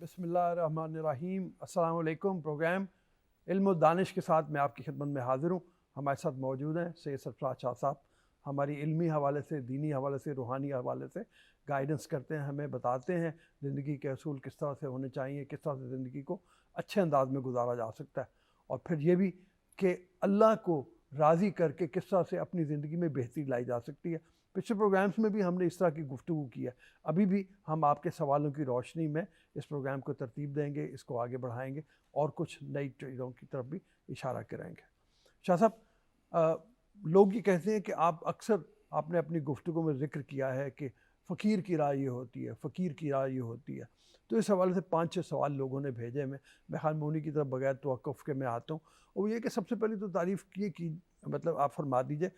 بسم اللہ الرحمن الرحیم۔ السلام علیکم۔ پروگرام علم و دانش کے ساتھ میں آپ کی خدمت میں حاضر ہوں۔ ہمارے ساتھ موجود ہیں سید سرفراز شاہ صاحب، ہماری علمی حوالے سے، دینی حوالے سے، روحانی حوالے سے گائیڈنس کرتے ہیں، ہمیں بتاتے ہیں زندگی کے اصول کس طرح سے ہونے چاہیے، کس طرح سے زندگی کو اچھے انداز میں گزارا جا سکتا ہے، اور پھر یہ بھی کہ اللہ کو راضی کر کے کس طرح سے اپنی زندگی میں بہتری لائی جا سکتی ہے۔ پچھلے پروگرامز میں بھی ہم نے اس طرح کی گفتگو کی ہے، ابھی بھی ہم آپ کے سوالوں کی روشنی میں اس پروگرام کو ترتیب دیں گے، اس کو آگے بڑھائیں گے اور کچھ نئی چیزوں کی طرف بھی اشارہ کریں گے۔ شاہ صاحب، لوگ یہ کہتے ہیں کہ آپ نے اپنی گفتگو میں ذکر کیا ہے کہ فقیر کی رائے یہ ہوتی ہے، فقیر کی رائے یہ ہوتی ہے، تو اس حوالے سے 5-6 سوال لوگوں نے بھیجے میں خیال میں انہی کی طرف بغیر توقف کے میں آتا ہوں۔ اور یہ کہ سب سے پہلے تو تعریف کی مطلب آپ فرما دیجئے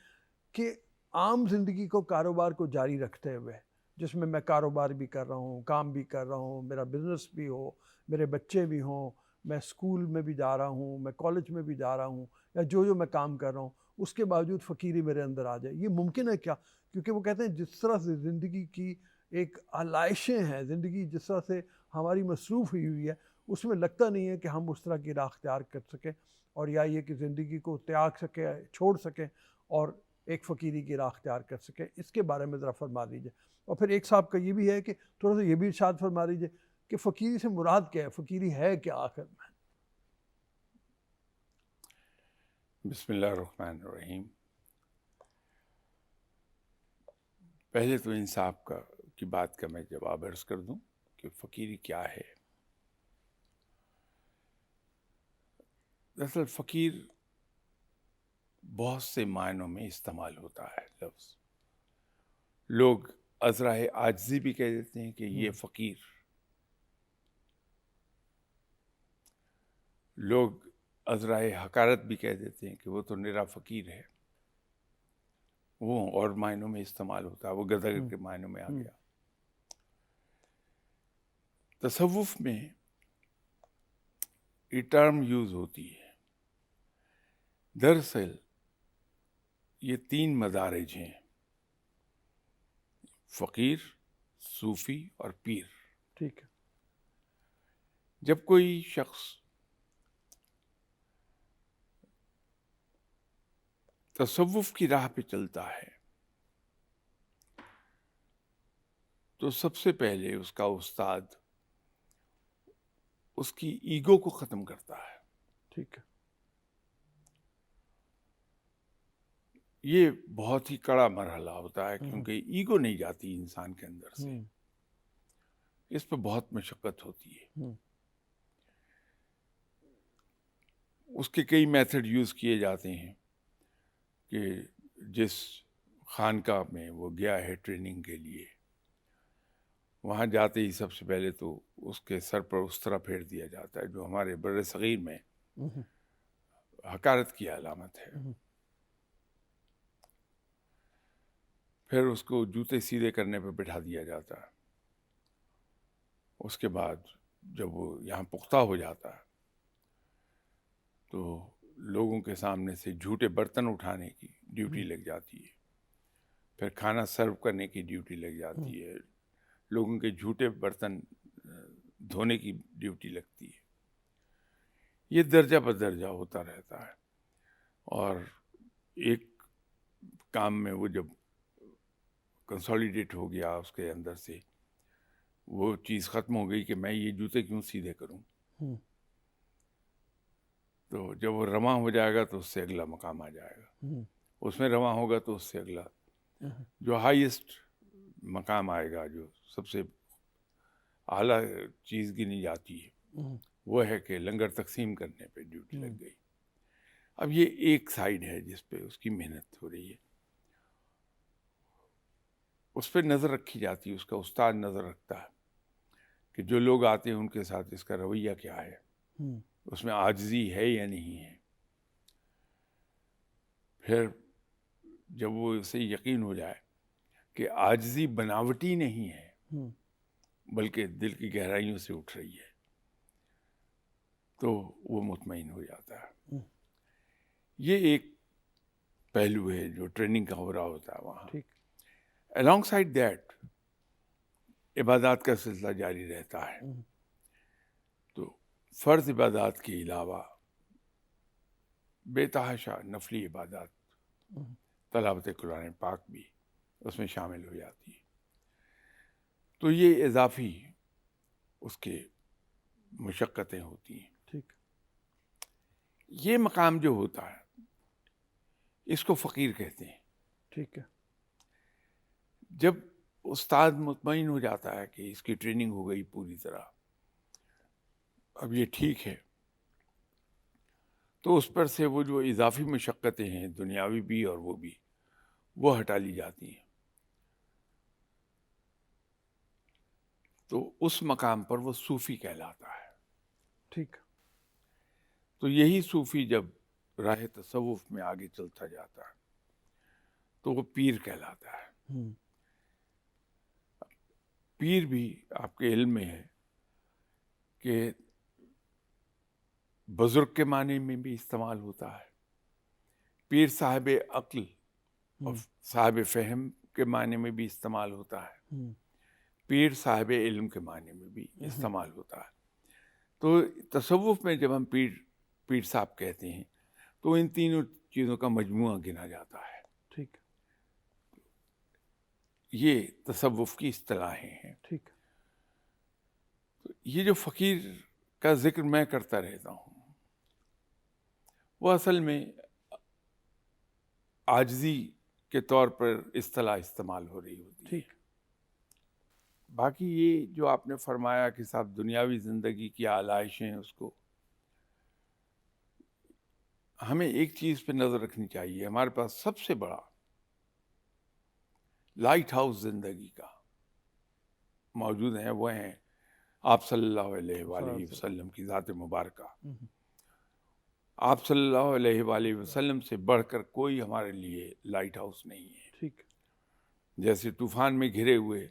کہ عام زندگی کو، کاروبار کو جاری رکھتے ہوئے، جس میں میں کاروبار بھی کر رہا ہوں، کام بھی کر رہا ہوں، میرا بزنس بھی ہو، میرے بچے بھی ہوں، میں اسکول میں بھی جا رہا ہوں، میں کالج میں بھی جا رہا ہوں، یا جو میں کام کر رہا ہوں، اس کے باوجود فقیری میرے اندر آ جائے، یہ ممکن ہے کیا؟ کیونکہ وہ کہتے ہیں جس طرح سے زندگی کی ایک آلائشیں ہیں، زندگی جس طرح سے ہماری مصروف ہوئی ہے، اس میں لگتا نہیں ہے کہ ہم اس طرح کی راہ اختیار کر سکیں، اور یا یہ کہ زندگی کو تیاگ سکیں، چھوڑ سکیں اور ایک فقیری کی راہ اختیار کر سکیں۔ اس کے بارے میں ذرا فرما دیجئے۔ اور پھر ایک صاحب کا یہ بھی ہے کہ تھوڑا سا یہ بھی ارشاد فرما دیجئے کہ فقیری سے مراد کیا ہے، فقیری ہے کیا آخر میں؟ بسم اللہ الرحمن الرحیم۔ پہلے تو انصاف کی بات کا میں جواب عرض کر دوں کہ فقیری کیا ہے۔ دراصل فقیر بہت سے معنوں میں استعمال ہوتا ہے لفظ۔ لوگ ازرائے عاجزی بھی کہہ دیتے ہیں کہ یہ فقیر، لوگ ازرائے حقارت بھی کہہ دیتے ہیں کہ وہ تو نرا فقیر ہے، وہ اور معنوں میں استعمال ہوتا ہے، وہ گدھر کے معنوں میں آ گیا۔ تصوف میں یہ ٹرم یوز ہوتی ہے۔ دراصل یہ 3 مدارج ہیں: فقیر، صوفی اور پیر۔ ٹھیک ہے۔ جب کوئی شخص تصوف کی راہ پہ چلتا ہے تو سب سے پہلے اس کا استاد اس کی ایگو کو ختم کرتا ہے۔ ٹھیک ہے۔ یہ بہت ہی کڑا مرحلہ ہوتا ہے، کیونکہ ایگو نہیں جاتی انسان کے اندر سے، اس پہ بہت مشقت ہوتی ہے۔ اس کے کئی میتھڈ یوز کیے جاتے ہیں کہ جس خانقاہ میں وہ گیا ہے ٹریننگ کے لیے، وہاں جاتے ہی سب سے پہلے تو اس کے سر پر اس طرح پھیر دیا جاتا ہے جو ہمارے بر صغیر میں حقارت کی علامت ہے۔ پھر اس کو جوتے سیدھے کرنے پہ بٹھا دیا جاتا ہے۔ اس کے بعد جب وہ یہاں پختہ ہو جاتا ہے تو لوگوں کے سامنے سے جھوٹے برتن اٹھانے کی ڈیوٹی لگ جاتی ہے، پھر کھانا سرو کرنے کی ڈیوٹی لگ جاتی ہے، لوگوں کے جھوٹے برتن دھونے کی ڈیوٹی لگتی ہے۔ یہ درجہ بدرجہ ہوتا رہتا ہے، اور ایک کام میں وہ جب کنسالیڈیٹ ہو گیا اس کے اندر سے، وہ چیز ختم ہو گئی کہ میں یہ جوتے کیوں سیدھے کروں، تو جب وہ رواں ہو جائے گا تو اس سے اگلا مقام آ جائے گا، اس میں رواں ہوگا تو اس سے اگلا، جو ہائیسٹ مقام آئے گا، جو سب سے اعلیٰ چیز گنی جاتی ہے، وہ ہے کہ لنگر تقسیم کرنے پہ ڈیوٹی لگ گئی۔ اب یہ ایک سائیڈ ہے جس پہ اس کی محنت ہو رہی ہے، اس پہ نظر رکھی جاتی ہے، اس کا استاد نظر رکھتا ہے کہ جو لوگ آتے ہیں ان کے ساتھ اس کا رویہ کیا ہے، اس میں عاجزی ہے یا نہیں ہے۔ پھر جب وہ اسے یقین ہو جائے کہ عاجزی بناوٹی نہیں ہے بلکہ دل کی گہرائیوں سے اٹھ رہی ہے، تو وہ مطمئن ہو جاتا ہے۔ یہ ایک پہلو ہے جو ٹریننگ کا ہو رہا ہوتا ہے وہاں۔ along side that عبادات کا سلسلہ جاری رہتا ہے۔ فرض عبادات کے علاوہ بے تحاشا نفلی عبادات، تلاوت قرآن پاک بھی اس میں شامل ہو جاتی ہے. تو یہ اضافی اس کے مشقتیں ہوتی ہیں. ٹھیک. یہ مقام جو ہوتا ہے اس کو فقیر کہتے ہیں. ٹھیک ہے. جب استاد مطمئن ہو جاتا ہے کہ اس کی ٹریننگ ہو گئی پوری طرح، اب یہ ٹھیک ہے، تو اس پر سے وہ جو اضافی مشقتیں ہیں دنیاوی بھی اور وہ بھی، وہ ہٹا لی جاتی ہیں. تو اس مقام پر وہ صوفی کہلاتا ہے. ٹھیک. تو یہی صوفی جب راہ تصوف میں آگے چلتا جاتا ہے تو وہ پیر کہلاتا ہے. پیر بھی آپ کے علم میں ہے کہ بزرگ کے معنی میں بھی استعمال ہوتا ہے، پیر صاحب عقل اور صاحب فہم کے معنی میں بھی استعمال ہوتا ہے، پیر صاحب علم کے معنی میں بھی استعمال ہوتا ہے. تو تصوف میں جب ہم پیر صاحب کہتے ہیں تو ان تینوں چیزوں کا مجموعہ گنا جاتا ہے. ٹھیک. یہ تصوف کی اصطلاحیں ہیں. ٹھیک. یہ جو فقیر کا ذکر میں کرتا رہتا ہوں وہ اصل میں عاجزی کے طور پر اصطلاح استعمال ہو رہی ہوتی ہے. ٹھیک. باقی یہ جو آپ نے فرمایا کہ صاحب دنیاوی زندگی کی آلائشیں، اس کو ہمیں ایک چیز پہ نظر رکھنی چاہیے. ہمارے پاس سب سے بڑا لائٹ ہاؤس زندگی کا موجود ہیں، وہ ہیں آپ صلی اللہ علیہ وآلہ وسلم کی ذات مبارکہ. آپ صلی اللہ علیہ وآلہ وسلم سے بڑھ کر کوئی ہمارے لیے لائٹ ہاؤس نہیں ہے. ٹھیک. جیسے طوفان میں گھرے ہوئے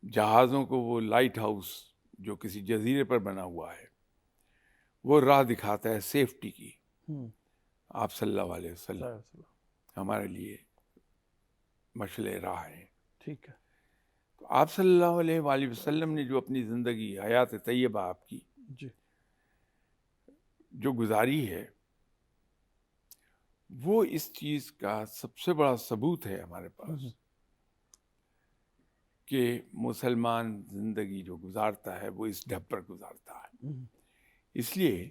جہازوں کو وہ لائٹ ہاؤس جو کسی جزیرے پر بنا ہوا ہے وہ راہ دکھاتا ہے سیفٹی کی. آپ صلی اللہ علیہ وسلم ہمارے لیے مشعل راہ ہیں. ٹھیک ہے. تو آپ صلی اللہ علیہ وآلہ وسلم نے جو اپنی زندگی حیات طیبہ آپ کی جی جو گزاری ہے، وہ اس چیز کا سب سے بڑا ثبوت ہے ہمارے پاس کہ مسلمان زندگی جو گزارتا ہے وہ اس ڈھب پر گزارتا ہے. اس لیے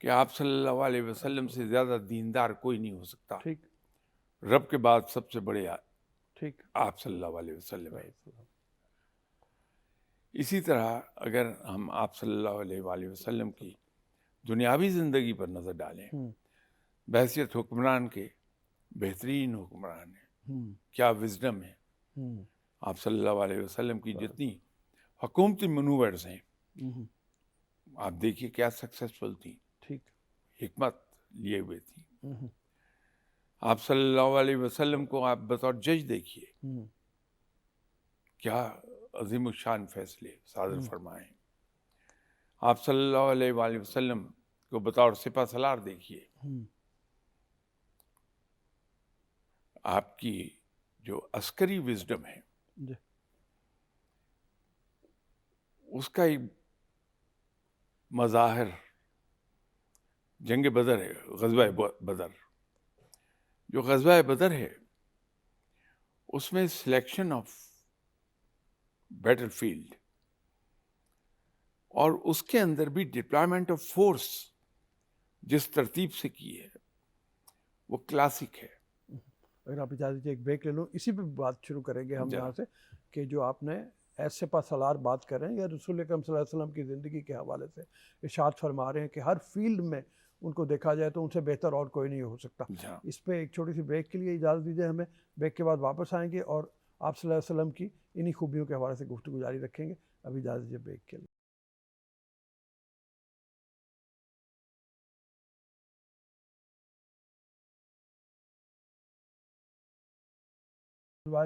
کہ آپ صلی اللہ علیہ وسلم سے زیادہ دیندار کوئی نہیں ہو سکتا. ٹھیک. رب کے بعد سب سے بڑے ٹھیک. آپ صلی اللہ علیہ وسلم ہیں. اسی طرح اگر ہم آپ صلی اللہ علیہ وآلہ وسلم کی دنیاوی زندگی پر نظر ڈالیں، بحیثیت حکمران کے بہترین حکمران ہیں، کیا وزڈم ہے. آپ صلی اللہ علیہ وسلم کی جتنی حکومتی منوورز ہیں آپ دیکھیے کیا سکسیسفل تھیں. ٹھیک. حکمت لیے ہوئے تھیں. آپ صلی اللہ علیہ وسلم کو آپ بطور جج دیکھیے کیا عظیم الشان فیصلے صادر فرمائیں. آپ صلی اللہ علیہ وآلہ وسلم کو بطور سپہ سالار دیکھیے، آپ کی جو عسکری وزڈم ہے اس کا ایک مظاہر جنگ بدر ہے، غزوہ بدر. جو غزوہ بدر ہے اس میں سلیکشن آف بیٹل فیلڈ اور اس کے اندر بھی ڈپلائمنٹ آف فورس جس ترتیب سے کی ہے وہ کلاسک ہے. اگر آپ اجازت دیجیے ایک بریک لے لوں، اسی پہ بات شروع کریں گے ہم یہاں سے کہ جو آپ نے ایسے پا سالار بات کر رہے ہیں یا رسول اکرم صلی اللہ علیہ وسلم کی زندگی کے حوالے سے ارشاد فرما رہے ہیں کہ ہر فیلڈ میں ان کو دیکھا جائے تو ان سے بہتر اور کوئی نہیں ہو سکتا. اس پہ ایک چھوٹی سی بریک کے لیے اجازت دیجیے ہمیں. بریک کے بعد واپس آئیں گے اور آپ صلی اللہ علیہ وسلم کی انہی خوبیوں کے حوالے سے گفتگو جاری رکھیں گے. ابھی اجازت دیجیے بریک کے لیے.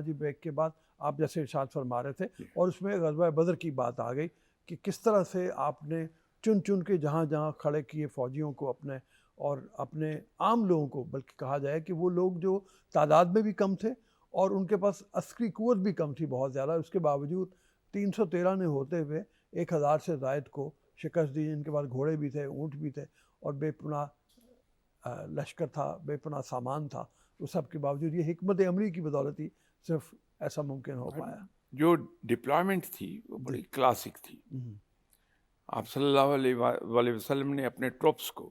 جی بریک کے بعد آپ جیسے ارشاد فرما رہے تھے اور اس میں غزوہ بدر کی بات آ گئی کہ کس طرح سے آپ نے چن چن کے جہاں جہاں کھڑے کیے فوجیوں کو اپنے اور اپنے عام لوگوں کو، بلکہ کہا جائے کہ وہ لوگ جو تعداد میں بھی کم تھے اور ان کے پاس عسکری قوت بھی کم تھی بہت زیادہ، اس کے باوجود 313 نے ہوتے ہوئے 1000 سے زائد کو شکست دی، جن کے پاس گھوڑے بھی تھے، اونٹ بھی تھے، اور بے پناہ لشکر تھا، بے پناہ سامان تھا، اس سب کے باوجود یہ حکمت عملی کی بدولت ہی صرف ایسا ممکن ہو پایا. جو ڈپلائمنٹ تھی وہ بڑی کلاسک تھی. آپ صلی اللہ علیہ وسلم نے اپنے ٹروپس کو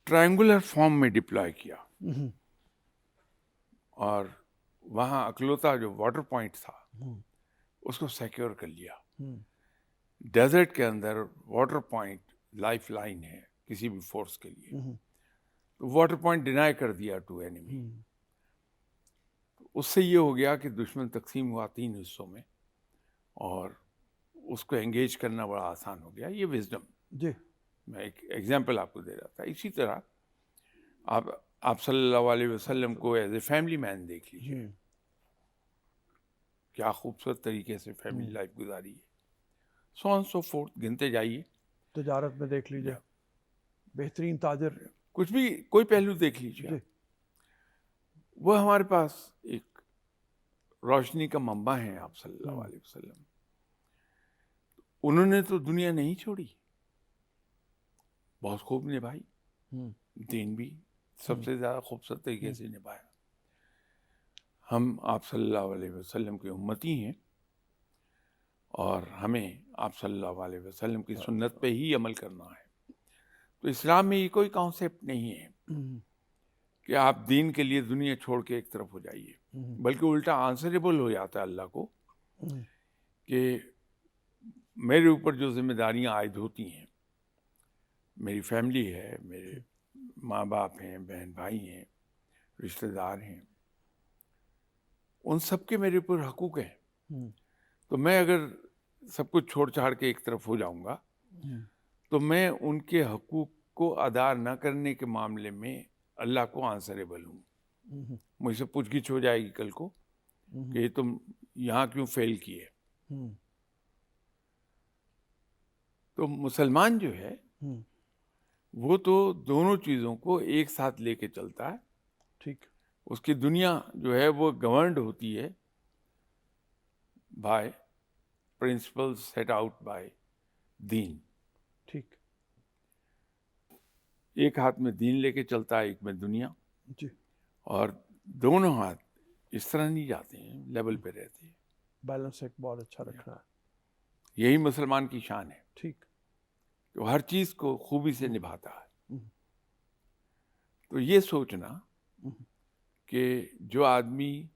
ٹرائنگولر فارم میں ڈپلوائے کیا، اور وہاں اکلوتا جو واٹر پوائنٹ تھا اس کو سیکیور کر لیا. ڈیزرٹ کے اندر واٹر پوائنٹ لائف لائن ہے کسی بھی فورس کے لیے، تو واٹر پوائنٹ ڈینائی کر دیا ٹو اینیمی. اس سے یہ ہو گیا کہ دشمن تقسیم ہوا 3 حصوں میں، اور اس کو انگیج کرنا بڑا آسان ہو گیا. یہ وزڈم جی میں ایک ایگزامپل آپ کو دے رہا تھا. اسی طرح آپ صلی اللہ علیہ وسلم کو ایز اے فیملی مین دیکھ لیجیے، کیا خوبصورت طریقے سے فیملی لائف گزاری ہے. سو فورتھ گنتے جائیے. تجارت میں دیکھ لیجیے، بہترین تاجر، کچھ بھی کوئی پہلو دیکھ لیجیے، وہ ہمارے پاس ایک روشنی کا منبع ہیں آپ صلی اللہ علیہ وسلم. انہوں نے تو دنیا نہیں چھوڑی، بہت خوب نبھائی، دین بھی سب سے زیادہ خوبصورت طریقے سے نبھایا. ہم آپ صلی اللہ علیہ وسلم کے امتی ہیں، اور ہمیں آپ صلی اللہ علیہ وسلم کی سنت پہ ہی عمل کرنا ہے. تو اسلام میں یہ کوئی کانسیپٹ نہیں ہے کہ آپ دین کے لیے دنیا چھوڑ کے ایک طرف ہو جائیے، بلکہ الٹا آنسریبل ہو جاتا ہے اللہ کو کہ میرے اوپر جو ذمہ داریاں عائد ہوتی ہیں، میری فیملی ہے، میرے ماں باپ ہیں، بہن بھائی ہیں، رشتہ دار ہیں، ان سب کے میرے اوپر حقوق ہیں. تو میں اگر سب کچھ چھوڑ چھاڑ کے ایک طرف ہو جاؤں گا تو میں ان کے حقوق کو ادا نہ کرنے کے معاملے میں اللہ کو آنسریبل ہوں. مجھ سے پوچھ گچھ ہو جائے گی کل کو کہ یہ تم یہاں کیوں فیل کیے. تو مسلمان جو ہے وہ تو دونوں چیزوں کو ایک ساتھ لے کے چلتا ہے. ٹھیک. اس کی دنیا جو ہے وہ گورنڈ ہوتی ہے by principle set out by them. ٹھیک. ایک ہاتھ میں دین لے کے چلتا ہے، ایک میں دنیا. جی. اور دونوں ہاتھ اس طرح نہیں جاتے ہیں، لیول پہ رہتے ہیں. بیلنس ایک بہت اچھا رکھنا ہے. یہی مسلمان کی شان ہے. ٹھیک. تو ہر چیز کو خوبی سے نبھاتا ہے. تو یہ سوچنا کہ جو آدمی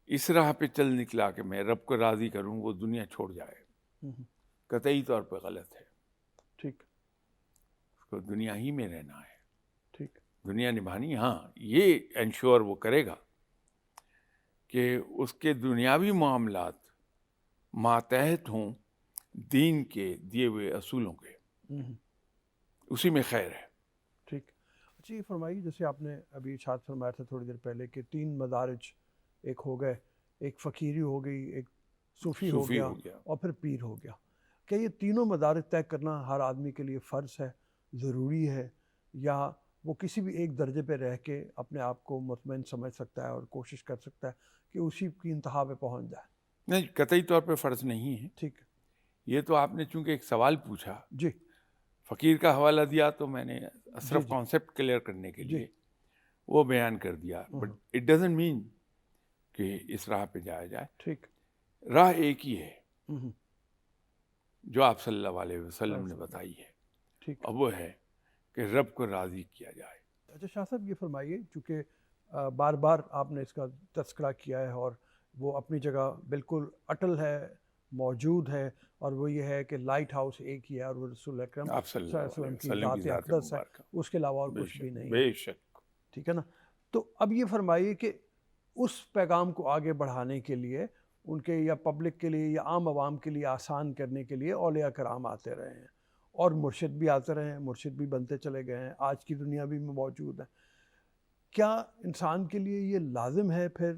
اس راہ پہ چل نکلا کہ میں رب کو راضی کروں، وہ دنیا چھوڑ جائے، قطعی طور پہ غلط ہے. ٹھیک. اس کو دنیا ہی میں رہنا ہے. ٹھیک. دنیا نبھانی. ہاں یہ انشور وہ کرے گا کہ اس کے دنیاوی معاملات ماتحت ہوں دین کے دیے ہوئے اصولوں کے، اسی میں خیر ہے. ٹھیک. اچھا یہ فرمائیے، جیسے آپ نے ابھی ارشاد فرمایا تھا تھوڑی دیر پہلے کہ 3 مدارج ایک ہو گئے، ایک فقیری ہو گئی، ایک صوفی ہو گیا، اور پھر پیر ہو گیا. کیا یہ تینوں مدارج طے کرنا ہر آدمی کے لیے فرض ہے، ضروری ہے، یا وہ کسی بھی ایک درجے پہ رہ کے اپنے آپ کو مطمئن سمجھ سکتا ہے اور کوشش کر سکتا ہے کہ اسی کی انتہا پہ پہنچ جائے؟ نہیں، قطعی طور پہ فرض نہیں ہے. ٹھیک. یہ تو آپ نے چونکہ ایک سوال پوچھا، جی. فقیر کا حوالہ دیا تو میں نے صرف کانسیپٹ کلیئر کرنے کے لیے وہ بیان کر دیا. بٹ اٹ ڈزنٹ مین کہ اس راہ پہ جایا جائے. ٹھیک. راہ ایک ہی ہے جو آپ صلی اللہ علیہ وسلم نے بتائی ہے. ٹھیک. اب وہ ہے کہ رب کو راضی کیا جائے. اچھا شاہ صاحب یہ فرمائیے، چونکہ بار بار آپ نے اس کا تذکرہ کیا ہے اور وہ اپنی جگہ بالکل اٹل ہے، موجود ہے، اور وہ یہ ہے کہ لائٹ ہاؤس ایک ہی ہے، اور وہ رسول اکرم صلی اللہ علیہ وسلم کی ذات اقدس ہے، اس کے علاوہ اور کچھ بھی نہیں. بے شک. ٹھیک ہے نا. تو اب یہ فرمائیے کہ اس پیغام کو آگے بڑھانے کے لیے ان کے یا پبلک کے لیے یا عام عوام کے لیے آسان کرنے کے لیے اولیاء کرام آتے رہے ہیں، اور مرشد بھی آتے رہے ہیں، مرشد بھی بنتے چلے گئے ہیں، آج کی دنیا بھی میں موجود ہیں. کیا انسان کے لیے یہ لازم ہے پھر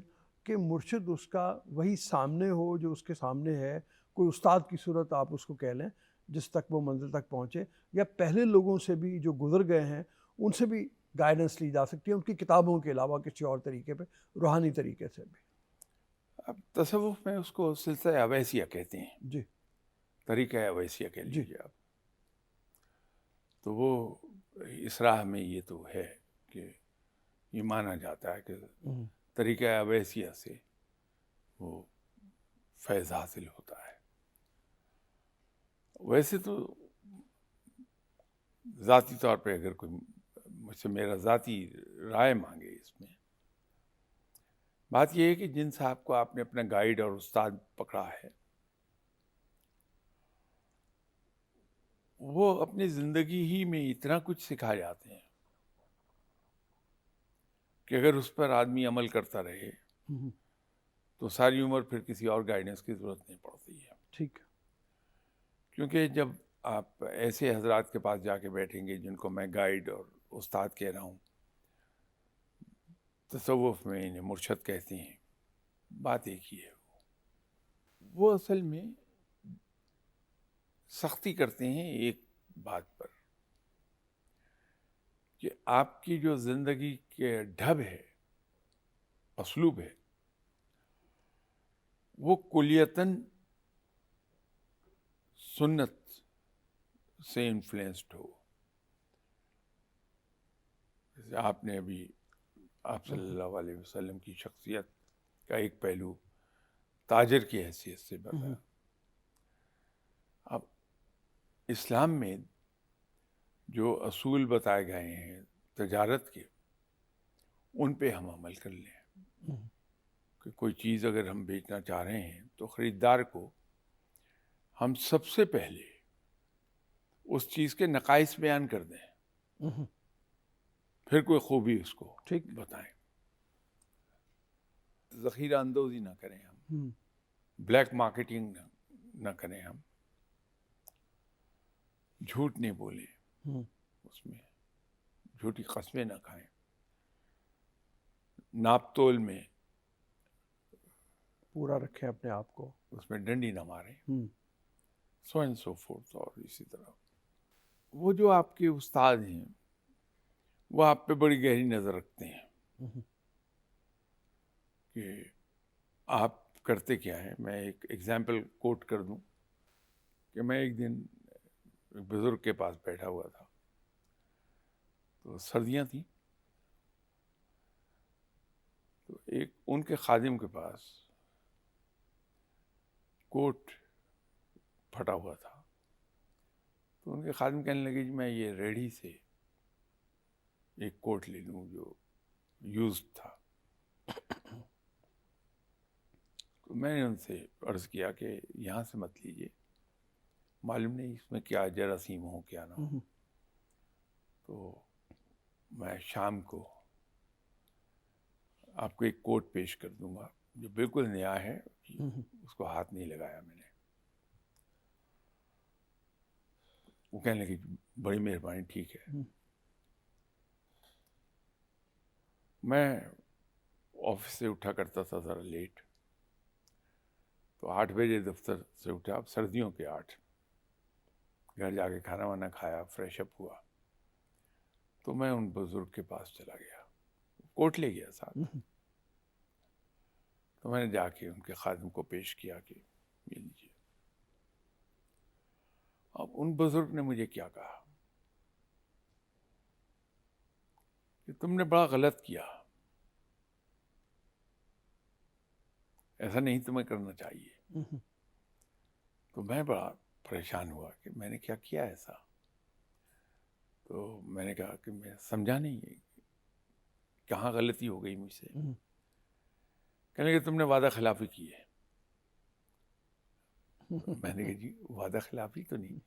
کہ مرشد اس کا وہی سامنے ہو جو اس کے سامنے ہے، کوئی استاد کی صورت آپ اس کو کہہ لیں جس تک وہ منزل تک پہنچے، یا پہلے لوگوں سے بھی جو گزر گئے ہیں ان سے بھی گائیڈنس لی جا سکتی ہے، ان کی کتابوں کے علاوہ کسی اور طریقے پہ، روحانی طریقے سے بھی؟ اب تصوف میں اس کو سلسلہ اویسیہ کہتے ہیں. جی. طریقہ اویسیہ کہہ جی۔ لیجیے آپ. تو وہ اس راہ میں یہ تو ہے کہ یہ مانا جاتا ہے کہ طریقہ اویسیہ سے وہ فیض حاصل ہوتا ہے. ویسے تو ذاتی طور پہ اگر کوئی مجھ سے میرا ذاتی رائے مانگے اس میں، بات یہ ہے کہ جن صاحب کو آپ نے اپنا گائیڈ اور استاد پکڑا ہے وہ اپنی زندگی ہی میں اتنا کچھ سکھا جاتے ہیں کہ اگر اس پر آدمی عمل کرتا رہے تو ساری عمر پھر کسی اور گائیڈنس کی ضرورت نہیں پڑتی ہے. ٹھیک. کیونکہ جب آپ ایسے حضرات کے پاس جا کے بیٹھیں گے جن کو میں گائیڈ اور استاد کہہ رہا ہوں، تصوف میں انہیں مرشد کہتے ہیں، بات ایک ہی ہے. وہ اصل میں سختی کرتے ہیں ایک بات پر کہ آپ کی جو زندگی کے ڈھب ہے، اسلوب ہے، وہ کلیتاً سنت سے انفلوئنسڈ ہو. جیسے آپ نے ابھی آپ صلی اللہ علیہ وسلم کی شخصیت کا ایک پہلو تاجر کی حیثیت سے بتایا. اب اسلام میں جو اصول بتائے گئے ہیں تجارت کے، ان پہ ہم عمل کر لیں کہ کوئی چیز اگر ہم بیچنا چاہ رہے ہیں تو خریدار کو ہم سب سے پہلے اس چیز کے نقائص بیان کر دیں، پھر کوئی خوبی اس کو بتائیں. ذخیرہ اندوزی نہ کریں ہم، بلیک مارکیٹنگ نہ کریں ہم، جھوٹ نہیں بولیں، اس میں جھوٹی قسمیں نہ کھائیں، ناپ تول میں پورا رکھیں اپنے آپ کو، اس میں ڈنڈی نہ ماریں، سو اینڈ سو فورتھ. اور اسی طرح وہ جو آپ کے استاد ہیں وہ آپ پہ بڑی گہری نظر رکھتے ہیں کہ آپ کرتے کیا ہیں. میں ایک ایگزامپل کوٹ کر دوں کہ میں ایک دن ایک بزرگ کے پاس بیٹھا ہوا تھا، تو سردیاں تھیں، تو ایک ان کے خادم کے پاس کوٹ پھٹا ہوا تھا. تو ان کے خادم کہنے لگے جی میں یہ ریڑھی سے ایک کوٹ لے لوں جو یوز تھا. تو میں نے ان سے عرض کیا کہ یہاں سے مت لیجیے، معلوم نہیں اس میں کیا جراثیم ہو کیا نہ ہو، تو میں شام کو آپ کو ایک کوٹ پیش کر دوں گا جو بالکل نیا ہے، اس کو ہاتھ نہیں لگایا میں نے. وہ کہنے لگے بڑی مہربانی، ٹھیک ہے. میں آفس سے اٹھا کرتا تھا ذرا لیٹ، تو 8 بجے دفتر سے اٹھا، سردیوں کے 8. گھر جا کے کھانا وانا کھایا، فریش اپ ہوا، تو میں ان بزرگ کے پاس چلا گیا، کوٹ لے گیا ساتھ. تو میں نے جا کے ان کے خادم کو پیش کیا کہ یہ لیجیے. اب ان بزرگ نے مجھے کیا کہا کہ تم نے بڑا غلط کیا، ایسا نہیں تمہیں کرنا چاہیے. تو میں بڑا پریشان ہوا کہ میں نے کیا کیا ایسا. تو میں نے کہا کہ میں سمجھا نہیں کہاں غلطی ہو گئی مجھ سے. کہنے لگے تم نے وعدہ خلافی کی ہے. میں نے کہا جی وعدہ خلافی تو نہیں،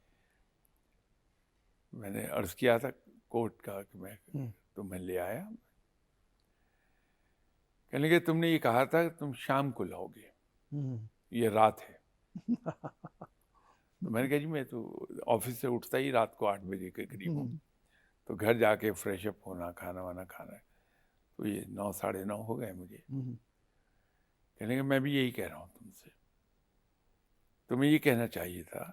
میں نے عرض کیا تھا کوٹ کا کہ میں لے آیا. کہنے لگے تم نے یہ کہا تھا کہ تم شام کو لاؤ گے، یہ رات ہے. تو میں نے کہا جی میں تو آفس سے اٹھتا ہی رات کو 8 بجے کے قریب ہوں، تو گھر جا کے فریش اپ ہونا، کھانا وانا کھانا ہے، تو یہ 9 ساڑھے 9 ہو گئے مجھے. کہنے لگے میں بھی یہی کہہ رہا ہوں تم سے، تمہیں یہ کہنا چاہیے تھا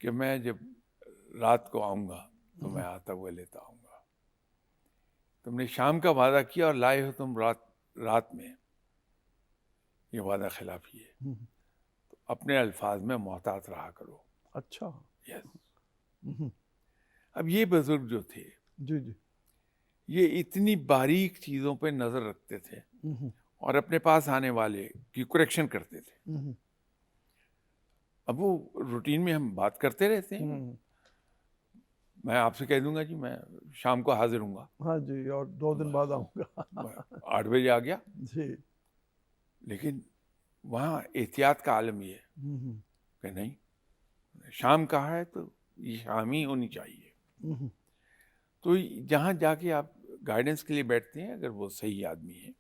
کہ میں جب رات کو آؤں گا تو میں آتا ہوا لیتا آؤں گا. تم نے شام کا وعدہ کیا اور لائے ہو تم رات میں، یہ وعدہ خلافی ہے. تو اپنے الفاظ میں محتاط رہا کرو. اچھا. یس. اب یہ بزرگ جو تھے جی جی. یہ اتنی باریک چیزوں پہ نظر رکھتے تھے اور اپنے پاس آنے والے کی کریکشن کرتے تھے. اب وہ روٹین میں ہم بات کرتے رہتے ہیں. میں آپ سے کہہ دوں گا جی میں شام کو حاضر ہوں گا. ہاں جی، اور 2 دن بعد آؤں گا. 8 بجے آ گیا. جی. لیکن وہاں احتیاط کا عالم یہ ہے کہ نہیں، شام کہا ہے تو یہ شام ہی ہونی چاہیے. تو جہاں جا کے آپ گائیڈنس کے لیے بیٹھتے ہیں، اگر وہ صحیح آدمی ہے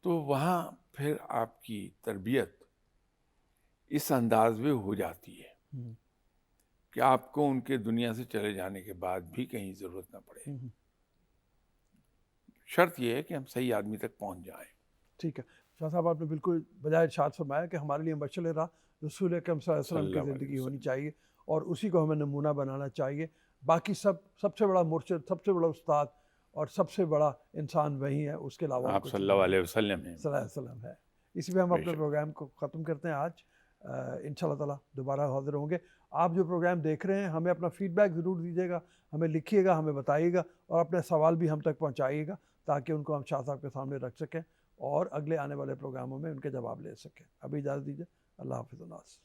تو وہاں پھر آپ کی تربیت اس انداز میں ہو جاتی ہے کہ آپ کو ان کے دنیا سے چلے جانے کے بعد بھی کہیں ضرورت نہ پڑے. شرط یہ ہے کہ ہم صحیح آدمی تک پہنچ جائیں. ٹھیک ہے شاہ صاحب، آپ نے بالکل بجائے ارشاد فرمایا کہ ہمارے لیے مشعل راہ رسول اکرم صلی اللہ علیہ وسلم کی زندگی ہونی چاہیے اور اسی کو ہمیں نمونہ بنانا چاہیے. باقی سب سے بڑا مرشد، سب سے بڑا استاد اور سب سے بڑا انسان وہی ہے، اس کے علاوہ آپ صلی اللہ علیہ وسلم ہیں. صلی اللہ علیہ وسلم ہے. اسی پہ ہم اپنے پروگرام کو ختم کرتے ہیں آج. انشاءاللہ تعالیٰ دوبارہ حاضر ہوں گے. آپ جو پروگرام دیکھ رہے ہیں ہمیں اپنا فیڈ بیک ضرور دیجیے گا، ہمیں لکھیے گا، ہمیں بتائیے گا اور اپنے سوال بھی ہم تک پہنچائیے گا تاکہ ان کو ہم شاہ صاحب کے سامنے رکھ سکیں اور اگلے آنے والے پروگراموں میں ان کے جواب لے سکیں. ابھی اجازت دیجیے. اللہ حافظ.